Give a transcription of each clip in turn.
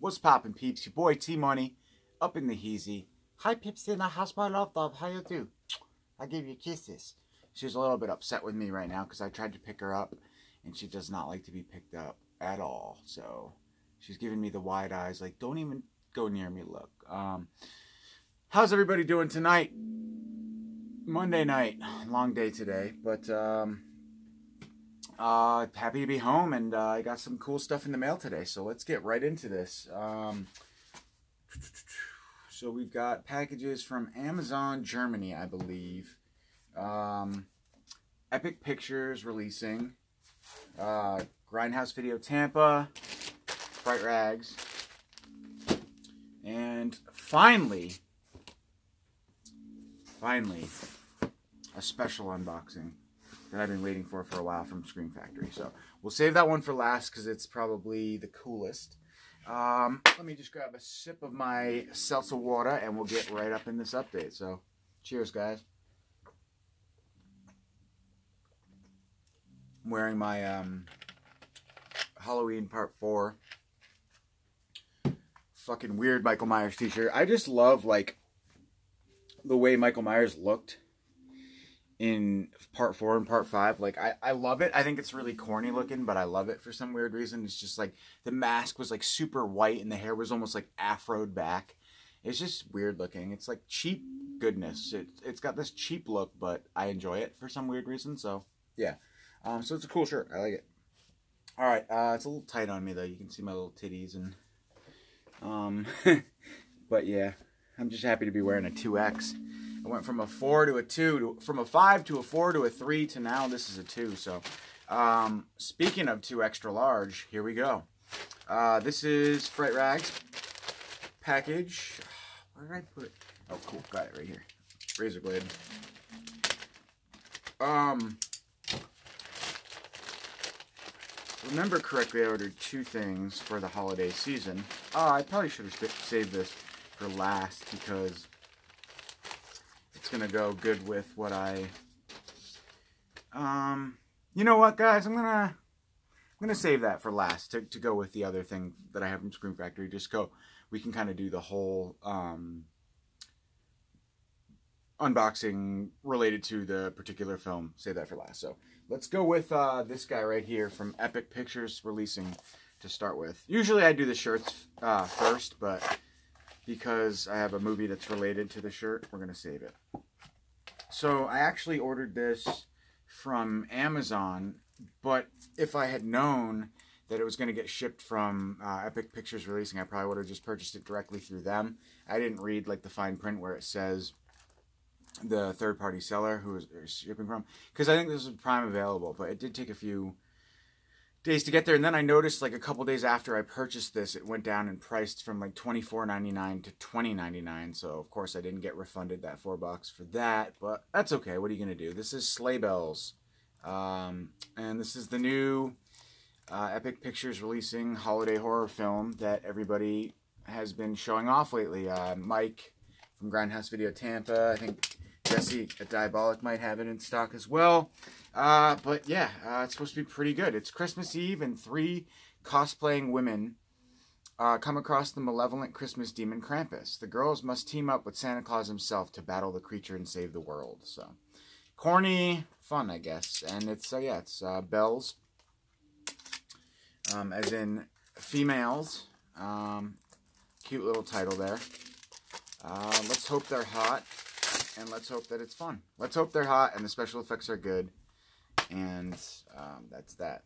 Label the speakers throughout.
Speaker 1: What's poppin', peeps? Your boy T-Money, up in the heezy. Hi, peeps in the house, my love dove. How you do? I give you kisses. She's a little bit upset with me right now because I tried to pick her up, and she does not like to be picked up at all. So she's giving me the wide eyes, like, don't even go near me, look. How's everybody doing tonight? Monday night. Long day today, but happy to be home, and I got some cool stuff in the mail today, so let's get right into this. So we've got packages from Amazon Germany, I believe. Epic Pictures releasing. Grindhouse Video Tampa. Bright Rags. And finally, a special unboxing that I've been waiting for a while from Scream Factory. So we'll save that one for last because it's probably the coolest. Let me just grab a sip of my seltzer water and we'll get right up in this update. So cheers, guys. I'm wearing my Halloween Part 4 fucking weird Michael Myers t-shirt. I just love, like, the way Michael Myers looked in Part 4 and Part 5. Like, I love it. I think it's really corny looking, but I love it for some weird reason. It's just like the mask was like super white and the hair was almost like afroed back. It's just weird looking. It's like cheap goodness. It's got this cheap look, but I enjoy it for some weird reason. So yeah, so it's a cool shirt. I like it. All right, it's a little tight on me though. You can see my little titties and but yeah, I'm just happy to be wearing a 2X. I went from a 4 to a 2, from a 5 to a 4 to a 3 to now this is a 2. So, speaking of 2 extra large, here we go. This is Bright Rags package. Where did I put it? Oh, cool. Got it right here. Razor blade. Remember correctly, I ordered 2 things for the holiday season. I probably should have saved this for last because it's gonna go good with what I you know what, guys, I'm gonna save that for last to go with the other thing that I have from Scream Factory. We can kind of do the whole unboxing related to the particular film. Save that for last. So let's go with this guy right here from Epic Pictures releasing to start with. Usually I do the shirts first, but because I have a movie that's related to the shirt, we're going to save it. So I actually ordered this from Amazon, but if I had known that it was going to get shipped from Epic Pictures releasing, I probably would have just purchased it directly through them. I didn't read like the fine print where it says the third-party seller who is shipping from, because I think this was Prime available, but it did take a few days to get there. And then I noticed like a couple days after I purchased this, it went down in price from like $24.99 to $20.99. So of course I didn't get refunded that $4 for that, but that's okay. What are you gonna do? This is Sleigh Bells, and this is the new Epic Pictures releasing holiday horror film that everybody has been showing off lately. Mike from Grindhouse Video Tampa, I think Jesse at Diabolic might have it in stock as well. But yeah, it's supposed to be pretty good. It's Christmas Eve and 3 cosplaying women come across the malevolent Christmas demon Krampus. The girls must team up with Santa Claus himself to battle the creature and save the world. So corny fun, I guess. And it's yeah, it's bells, as in females. Cute little title there. Let's hope they're hot, and let's hope that it's fun. Let's hope they're hot and the special effects are good, and that's that.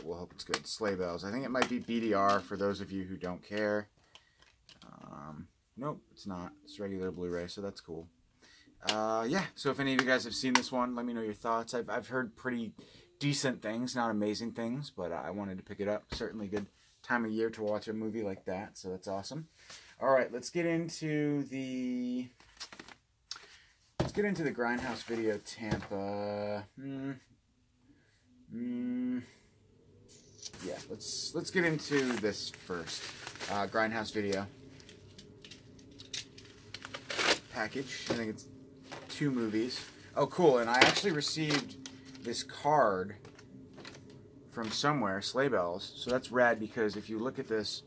Speaker 1: We'll hope it's good. Sleigh Bells. I think it might be BDR for those of you who don't care. Nope, it's not. It's regular Blu-ray, so that's cool. Yeah, so if any of you guys have seen this one, let me know your thoughts. I've heard pretty decent things, not amazing things, but I wanted to pick it up. Certainly good time of year to watch a movie like that, so that's awesome. All right, let's get into the Grindhouse Video Tampa. Yeah, let's get into this first. Grindhouse Video package. I think it's 2 movies. Oh, cool! And I actually received this card from somewhere, Sleigh Bells. So that's rad because if you look at this,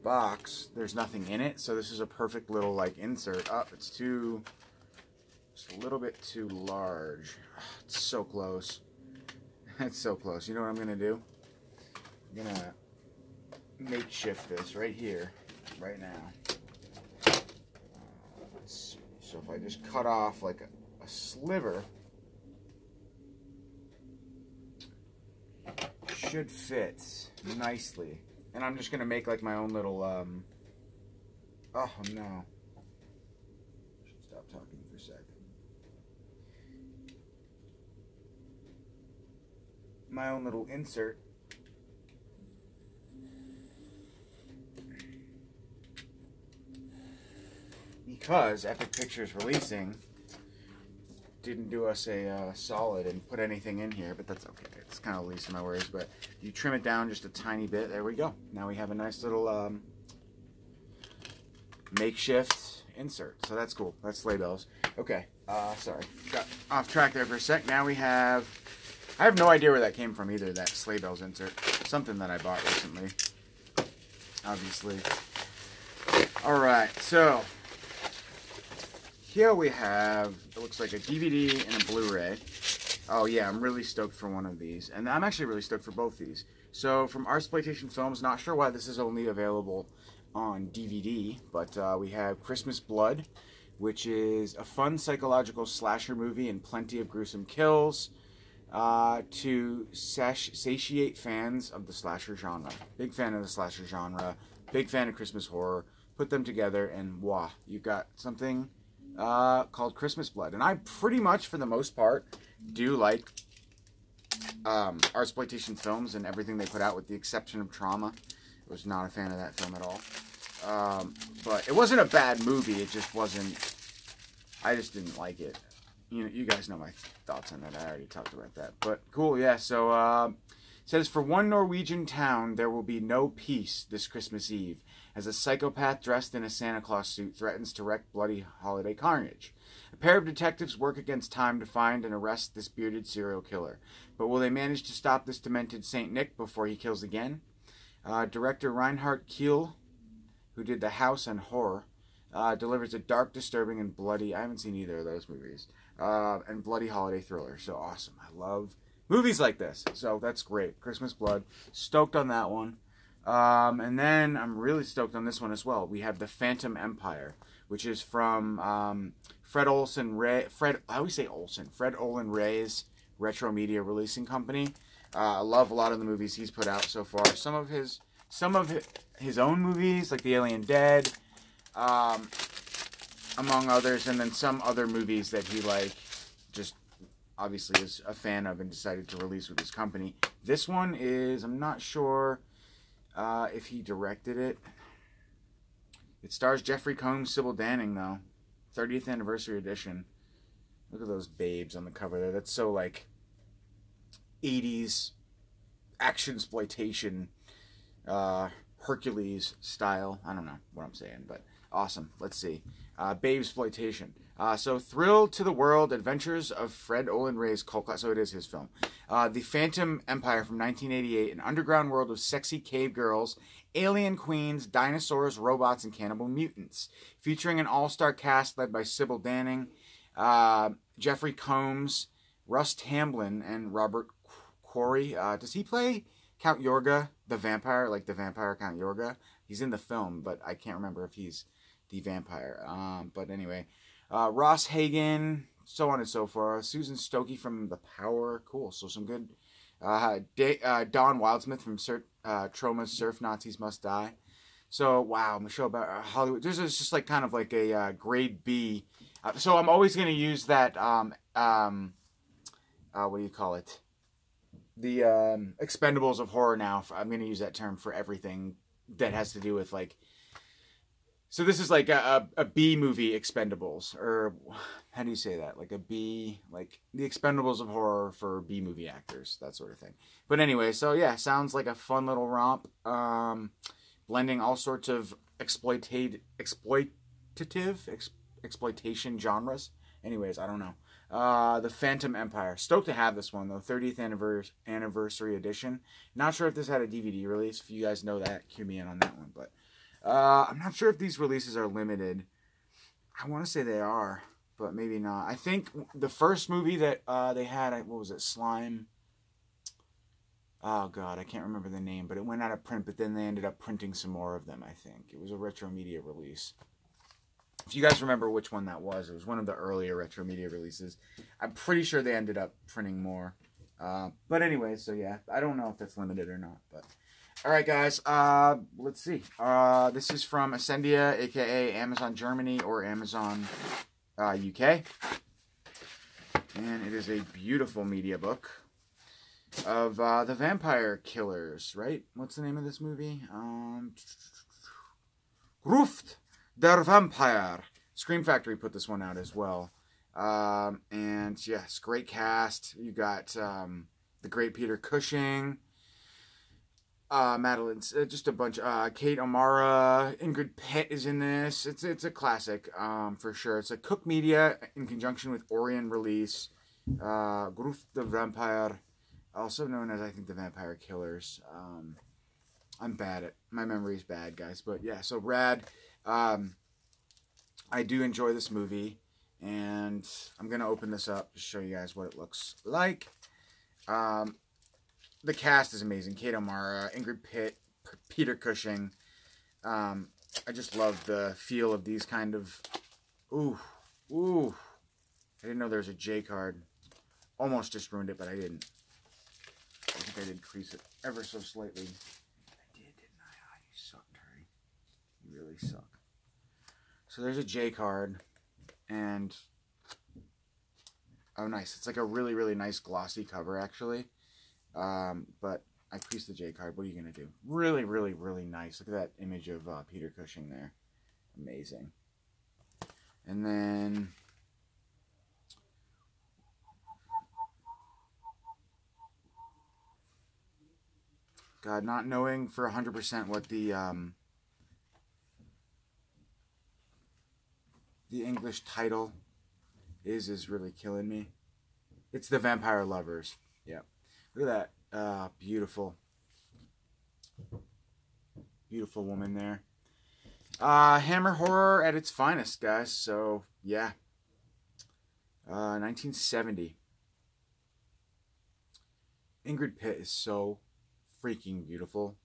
Speaker 1: box, there's nothing in it, so this is a perfect little like insert. Oh, it's too, just a little bit too large. Oh, it's so close. It's so close. You know what I'm gonna do? I'm gonna makeshift this right here, right now. Let's see. So if I just cut off like a sliver, should fit nicely. And I'm just gonna make like my own little oh no. Should stop talking for a sec. My own little insert. Because Epic Pictures Releasing didn't do us a solid and put anything in here, but that's okay. It's kind of least of my worries, but you trim it down just a tiny bit. There we go. Now we have a nice little makeshift insert. So that's cool. That's sleigh bells. Okay. Sorry. Got off track there for a sec. Now we have... I have no idea where that came from either, that sleigh bells insert. Something that I bought recently. Obviously. Alright, so... here we have, it looks like a DVD and a Blu-ray. Oh yeah, I'm really stoked for one of these. And I'm actually really stoked for both these. So, from Artsploitation Films, not sure why this is only available on DVD, but we have Christmas Blood, which is a fun psychological slasher movie and plenty of gruesome kills to satiate fans of the slasher genre. Big fan of the slasher genre, big fan of Christmas horror. Put them together and wow, you've got something called Christmas Blood. And I pretty much, for the most part, do like Artsploitation Films and everything they put out, with the exception of Trauma. I was not a fan of that film at all. But it wasn't a bad movie, it just wasn't, I just didn't like it. You guys know my thoughts on that, I already talked about that. But cool, yeah, so it says, for one Norwegian town, there will be no peace this Christmas Eve, as a psychopath dressed in a Santa Claus suit threatens to wreak bloody holiday carnage. A pair of detectives work against time to find and arrest this bearded serial killer. But will they manage to stop this demented Saint Nick before he kills again? Director Reinhard Kiel, who did The House and Horror, delivers a dark, disturbing, and bloody... I haven't seen either of those movies. And bloody holiday thriller. So awesome. I love movies like this. So that's great. Christmas Blood. Stoked on that one. And then I'm really stoked on this one as well. We have The Phantom Empire, which is from Fred Olsen Ray's Retro Media Releasing Company. I love a lot of the movies he's put out so far. Some of his own movies, like The Alien Dead, among others, and then some other movies that he just obviously is a fan of and decided to release with his company. This one is, I'm not sure if he directed it. It stars Jeffrey Combs, Sybil Danning, though. 30th anniversary edition. Look at those babes on the cover there. That's so 80s action exploitation, Hercules style. I don't know what I'm saying, but awesome. Let's see. Babesploitation. So, Thrill to the World, Adventures of Fred Olen Ray's cult classic. So it is his film. The Phantom Empire from 1988, an underground world of sexy cave girls, alien queens, dinosaurs, robots, and cannibal mutants. Featuring an all-star cast led by Sybil Danning, Jeffrey Combs, Russ Tamblyn, and Robert Quarry. Does he play Count Yorga, the vampire, like the vampire Count Yorga? He's in the film, but I can't remember if he's the vampire. But anyway, Ross Hagen, so on and so forth. Susan Stokey from The Power. Cool. So some good. Don Wildsmith from Troma's Surf Nazis Must Die. So, wow, Michelle about Hollywood. This is just kind of like a grade B. So I'm always going to use that, what do you call it? The Expendables of horror now. I'm going to use that term for everything that has to do with so this is like a B movie Expendables, or how do you say that? Like a B, like the Expendables of horror for B movie actors, that sort of thing. But anyway, so yeah, sounds like a fun little romp, blending all sorts of exploitation genres. Anyways, I don't know. The Phantom Empire. Stoked to have this one though. 30th anniversary edition. Not sure if this had a DVD release. If you guys know that, cue me in on that one. But I'm not sure if these releases are limited. I want to say they are, but maybe not. I think the first movie that they had, what was it, Slime? Oh, God, I can't remember the name, but it went out of print, but then they ended up printing some more of them, I think. It was a retro media release. If you guys remember which one that was, it was one of the earlier retro media releases. I'm pretty sure they ended up printing more. But anyway, so yeah, I don't know if that's limited or not. But all right, guys, let's see. This is from Sndn, aka Amazon Germany or Amazon UK. And it is a beautiful media book of the vampire killers, right? What's the name of this movie? Ruft der Vampire. Scream Factory put this one out as well. And yes, great cast. You got the great Peter Cushing, Madeline's just a bunch. Kate O'Mara, Ingrid Pitt is in this. It's a classic for sure. It's a Cook Media in conjunction with Orion release. Gruft the Vampire, also known as I think the Vampire Killers. I'm bad at my memory's bad, guys, but yeah. So rad. I do enjoy this movie, and I'm gonna open this up to show you guys what it looks like. The cast is amazing. Kate O'Mara, Ingrid Pitt, Peter Cushing. I just love the feel of these kind of... Ooh. I didn't know there was a J card. Almost just ruined it, but I didn't. I think I did crease it ever so slightly. I did, didn't I? Oh, you suck, Terry. You really suck. So there's a J card, and... Oh, nice. It's like a really, really nice glossy cover, actually. But I creased the J card. What are you going to do? Really, really, really nice. Look at that image of Peter Cushing there. Amazing. And then... God, not knowing for 100% what the English title is really killing me. It's The Vampire Lovers. Yeah. Look at that. Beautiful. Beautiful woman there. Hammer horror at its finest, guys. So, yeah. 1970. Ingrid Pitt is so freaking beautiful.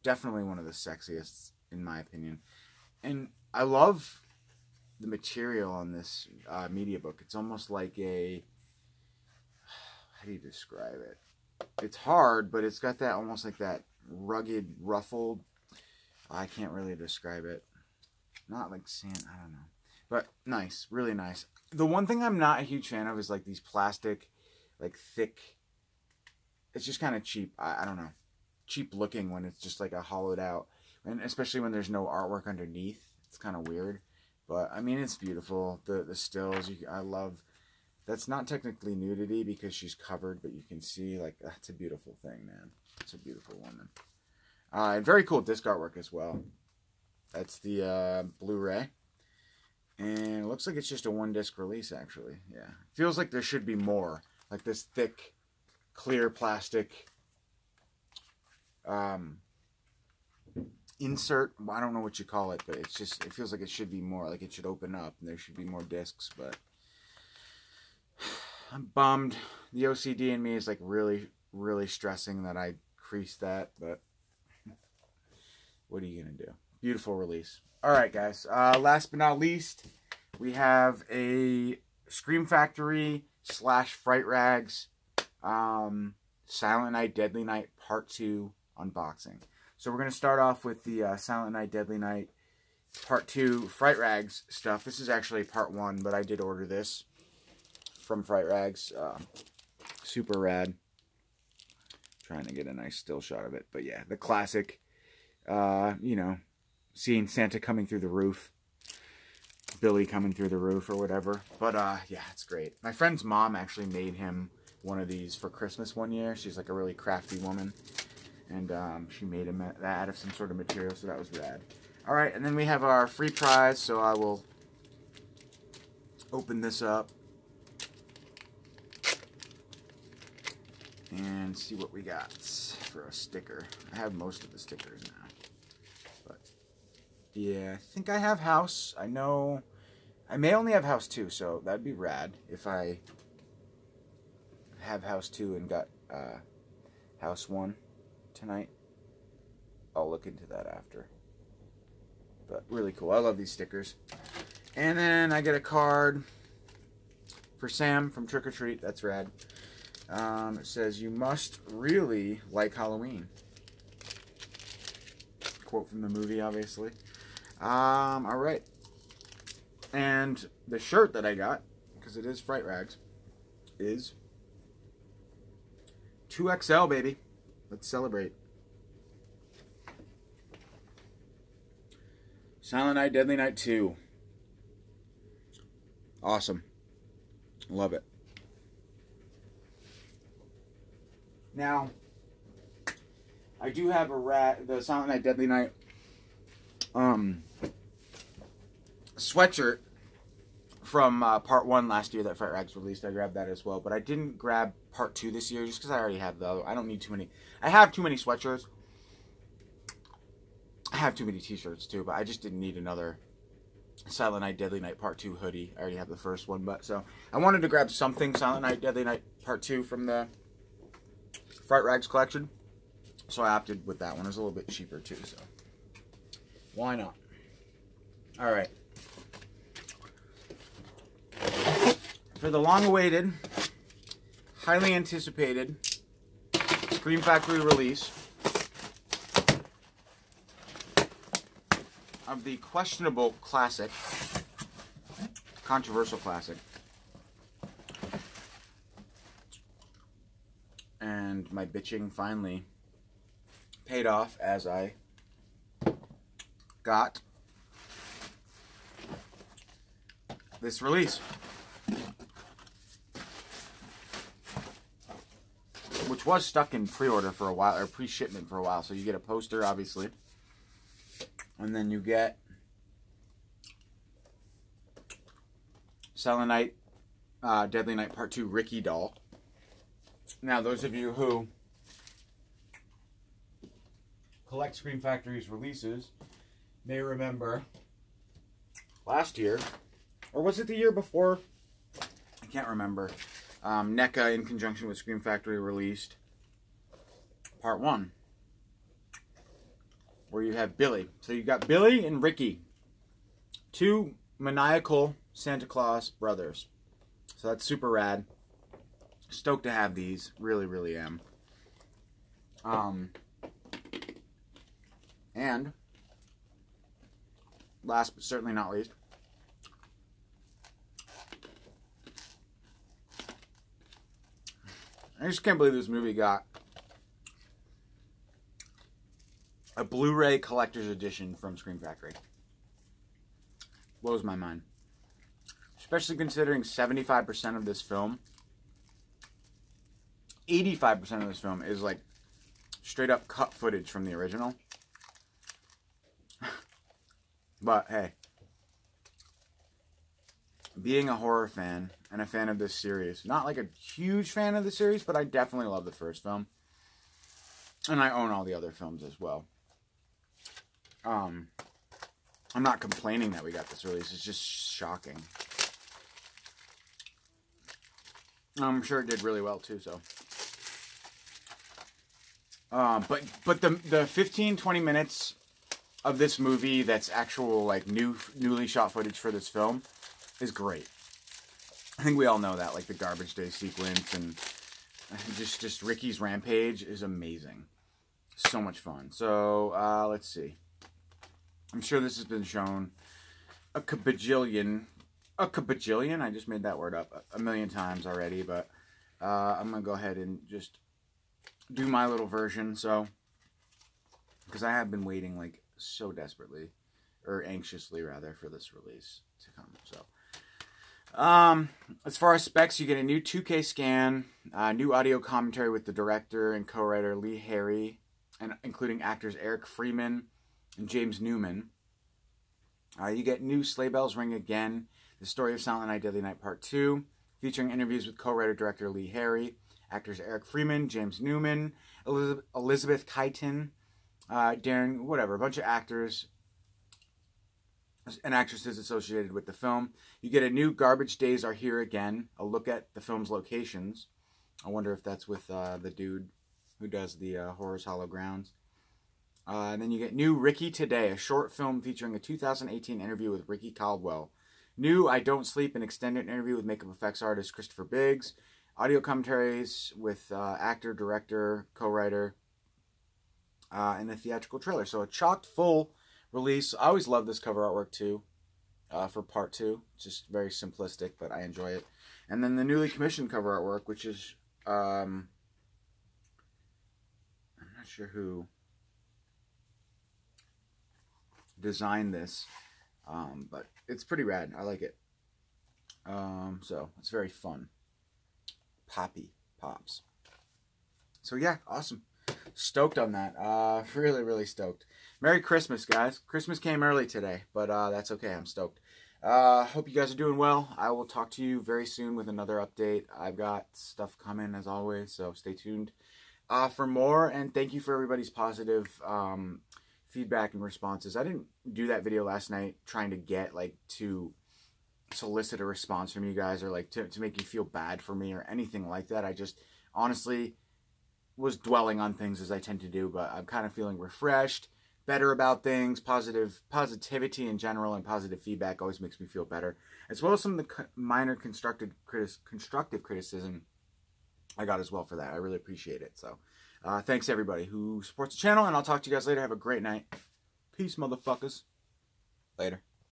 Speaker 1: Definitely one of the sexiest, in my opinion. And I love the material on this media book. It's almost like a... How do you describe it? It's hard, but it's got that almost like that rugged, ruffled... I can't really describe it. Not like sand, I don't know. But nice, really nice. The one thing I'm not a huge fan of is like these plastic, like thick... It's just kind of cheap. I don't know. Cheap looking when it's just like a hollowed out. And especially when there's no artwork underneath. It's kind of weird. But, I mean, it's beautiful. The stills, I love... That's not technically nudity because she's covered, but you can see, like, that's a beautiful thing, man. It's a beautiful woman. And very cool disc artwork as well. That's the Blu-ray. And it looks like it's just a one-disc release, actually. Yeah. Feels like there should be more. Like this thick, clear plastic insert. I don't know what you call it, but it's just, it feels like it should be more. Like it should open up and there should be more discs, but I'm bummed. The OCD in me is like really, really stressing that I creased that, but what are you going to do? Beautiful release. All right, guys. Last but not least, we have a Scream Factory / Fright Rags Silent Night, Deadly Night Part 2 unboxing. So we're going to start off with the Silent Night, Deadly Night Part 2 Fright Rags stuff. This is actually Part 1, but I did order this from Fright Rags. Super rad. Trying to get a nice still shot of it. But yeah, the classic, you know, seeing Santa coming through the roof. Billy coming through the roof or whatever. But yeah, it's great. My friend's mom actually made him one of these for Christmas one year. She's like a really crafty woman. And she made him that out of some sort of material, so that was rad. Alright, and then we have our free prize, so I will open this up and see what we got for a sticker. I have most of the stickers now. But Yeah, I think I have House. I know I may only have House 2, so that'd be rad if I have House 2 and got House 1 tonight. I'll look into that after. But really cool. I love these stickers. And then I get a card for Sam from Trick or Treat. That's rad. It says, "You must really like Halloween." Quote from the movie, obviously. Alright. And the shirt that I got, because it is Fright Rags, is 2XL, baby. Let's celebrate. Silent Night, Deadly Night 2. Awesome. Love it. Now, I do have the Silent Night, Deadly Night sweatshirt from part 1 last year that Fright Rags released. I grabbed that as well, but I didn't grab part 2 this year just because I already have the other. I don't need too many. I have too many sweatshirts. I have too many t-shirts too, but I just didn't need another Silent Night, Deadly Night Part 2 hoodie. I already have the first one, but so I wanted to grab something Silent Night, Deadly Night Part 2 from the Fright Rags collection, so I opted with that one. It was a little bit cheaper too, so why not? All right. For the long-awaited, highly anticipated Scream Factory release of the questionable classic, controversial classic, and my bitching finally paid off as I got this release, which was stuck in pre-order for a while, or pre-shipment for a while. So you get a poster, obviously, and then you get Silent Night, Deadly Night Part 2 Ricky doll. Now, those of you who collect Scream Factory's releases may remember last year, or was it the year before? I can't remember. NECA, in conjunction with Scream Factory, released Part 1, where you have Billy. So you got Billy and Ricky, two maniacal Santa Claus brothers. So that's super rad. Stoked to have these. Really, really am. And last but certainly not least, I just can't believe this movie got a Blu-ray collector's edition from Scream Factory. Blows my mind. Especially considering 75% of this film, 85% of this film is like straight up cut footage from the original. But hey, being a horror fan and a fan of this series, not like a huge fan of the series, but I definitely love the first film. And I own all the other films as well. I'm not complaining that we got this release. It's just shocking. I'm sure it did really well too, so. But the 15-20 minutes of this movie that's actual like newly shot footage for this film is great. I think we all know that, like the garbage day sequence and just Ricky's rampage is amazing. So much fun. So let's see. I'm sure this has been shown a kabajillion. I just made that word up a million times already, but I'm gonna go ahead and just do my little version. So, because I have been waiting like so desperately, or anxiously rather, for this release to come. So, as far as specs, you get a new 2K scan, new audio commentary with the director and co-writer Lee Harry, and including actors Eric Freeman and James Newman. You get new Sleigh Bells Ring Again, the story of Silent Night, Deadly Night Part 2, featuring interviews with co-writer-director Lee Harry, actors Eric Freeman, James Newman, Elizabeth Keighton, Darren, whatever, a bunch of actors and actresses associated with the film. You get a new Garbage Days Are Here Again, a look at the film's locations. I wonder if that's with the dude who does the Horrors Hollow Grounds. And then you get new Ricky Today, a short film featuring a 2018 interview with Ricky Caldwell. New I Don't Sleep, an extended interview with makeup effects artist Christopher Biggs. Audio commentaries with actor, director, co-writer, and a theatrical trailer. So a chocked full release. I always love this cover artwork too, for part 2. It's just very simplistic, but I enjoy it. And then the newly commissioned cover artwork, which is, I'm not sure who designed this, but it's pretty rad. I like it. So it's very fun. Poppy pops. So yeah, awesome. Stoked on that. Really, really stoked. Merry Christmas, guys. Christmas came early today, but that's okay. I'm stoked. Hope you guys are doing well. I will talk to you very soon with another update. I've got stuff coming as always, so stay tuned for more. And thank you for everybody's positive feedback and responses. I didn't do that video last night trying to get to solicit a response from you guys, or to make you feel bad for me or anything like that. I just honestly was dwelling on things as I tend to do, but I'm kind of feeling refreshed, better about things. Positivity in general and positive feedback always makes me feel better, as well as some of the minor constructive criticism I got as well for that. I really appreciate it. So thanks everybody who supports the channel, and I'll talk to you guys later. Have a great night. Peace, motherfuckers. Later.